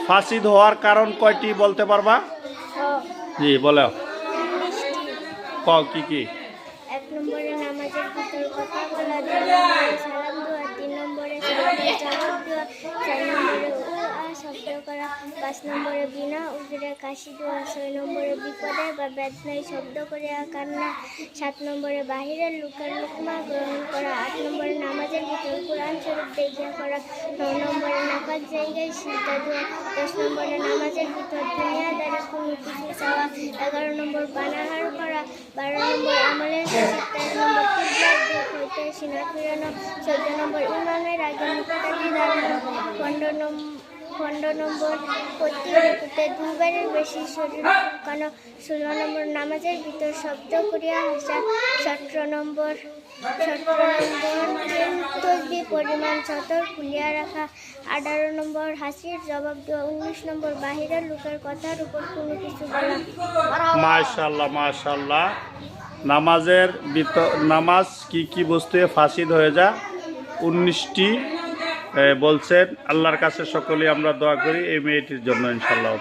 ফাসিদ হওয়ার কারণ কয়টি বলতে পারবা? জি বলো। কি কি? 1 নম্বরে নামাজের ভিতর কথা বলা, 2 নম্বরে সালাম দেওয়া, 3 নম্বরে সালামের জবাব দেওয়া, 4 নম্বরে শব্দ করা, 5 নম্বরে বিনা উজরে কাশি দেওয়া, 6 নম্বরে বিপদে বা বেদনায় শব্দ করে কান্না, 7 নম্বরে বাহিরের লোকের লুকমা গ্রহণ করা, 8 নম্বরে নামাজের ভিতর কোরআন শরীফ দেখিয়া করা, 9 নম্বরে নাপাক জায়গায় সিজদা দেওয়া, 10 নম্বরে নামাজের ভিতর দুনিয়াদারি কোনো কিছু চাওয়া, 11 নম্বর পানাহার করা, 12 নম্বর আমলের 13 নম্বর কিবলার দিক হইতে সিনা ফিরানো, 14 নম্বর ইমামের আগে মুক্তাদি দাঁড়ানো, 15 নম্বর প্রতি রুকুতে 2 বারের বেশি শরীর ঝুঁকানো, 16 নম্বর নামাজের ভিতর শব্দ করিয়া হাসা, 17 নম্বর তসবিহ পরিমাণ সতর খুলিয়া রাখা, 18 নম্বর হাসির জবাব দেওয়া, 19 নম্বর বাহিরের লোকের কথার উপর কোনো কিছু বলা। মাশাআল্লাহ মাশাআল্লাহ। নামাজ কি কি বস্তুতে ফাসিদ হয়ে যায় 19টি বলছেন। আল্লাহর কাছে সকলেই আমরা দোয়া করি এই মেয়েটির জন্য ইনশাআল্লাহ।